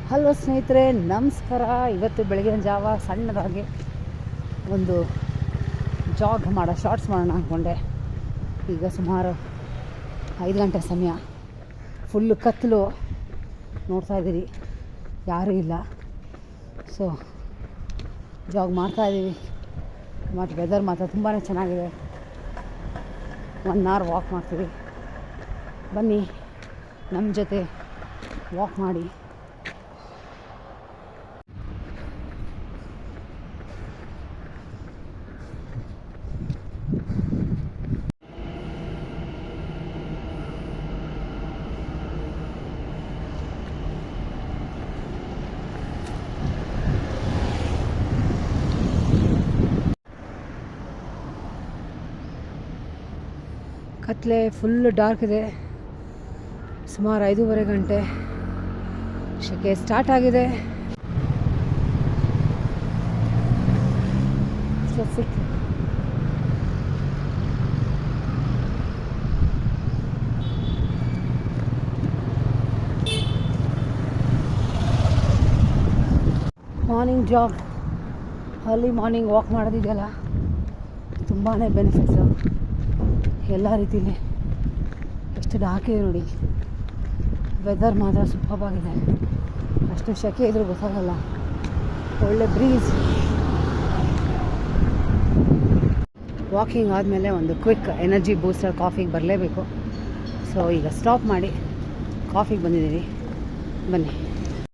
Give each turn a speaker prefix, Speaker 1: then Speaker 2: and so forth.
Speaker 1: Hello ಸ್ನೇಹಿತರೆ, ನಮಸ್ಕಾರ. ಇವತ್ತು ಬೆಳಗಿನ ಜಾವ ಸಣ್ಣದಾಗಿ ಒಂದು ಜಾಗ್ ಶಾರ್ಟ್ಸ್ ಮಾಡೋಣ ಅಂದ್ಕೊಂಡೆ. ಈಗ ಸುಮಾರು 5 ಗಂಟೆ ಸಮಯ, ಫುಲ್ಲು ಕತ್ತಲು, ನೋಡ್ತಾಯಿದ್ದೀರಿ ಯಾರೂ ಇಲ್ಲ. ಸೊ ಜಾಗ್ ಮಾಡ್ತಾಯಿದ್ದೀವಿ. ಮತ್ತು ವೆದರ್ ಮಾತ್ರ ತುಂಬಾ ಚೆನ್ನಾಗಿದೆ. 1 ಅವರ್ ವಾಕ್ ಮಾಡ್ತೀವಿ. ಬನ್ನಿ ನಮ್ಮ ಜೊತೆ ವಾಕ್ ಮಾಡಿ. ಕತ್ಲೆ ಫುಲ್ಲು ಡಾರ್ಕ್ ಇದೆ. ಸುಮಾರು 5:30 ಗಂಟೆ. ಶೆಕೆ ಸ್ಟಾರ್ಟ್ ಆಗಿದೆ. ಮಾರ್ನಿಂಗ್ ಜಾಗ್, ಅರ್ಲಿ ಮಾರ್ನಿಂಗ್ ವಾಕ್ ಮಾಡೋದಿದೆಯಲ್ಲ, ತುಂಬಾ ಬೆನಿಫಿಟ್ಸು ಎಲ್ಲ ರೀತಿಲಿ. ಎಷ್ಟು ಡಾರ್ಕ್ ಇದೆ ನೋಡಿ. ವೆದರ್ ಮಾತ್ರ ಸೂಪರ್ ಆಗಿದೆ. ಅಷ್ಟು ಶೆಕೆ ಇದ್ರೂ ಗೊತ್ತಾಗಲ್ಲ. ಒಳ್ಳೆ ಬ್ರೀಸ್. ವಾಕಿಂಗ್ ಆದಮೇಲೆ ಒಂದು ಕ್ವಿಕ್ ಎನರ್ಜಿ ಬೂಸ್ಟರ್ ಕಾಫಿಗೆ ಬರಲೇಬೇಕು. ಸೊ ಈಗ ಸ್ಟಾಪ್ ಮಾಡಿ ಕಾಫಿಗೆ ಬಂದಿದ್ದೀವಿ. ಬನ್ನಿ.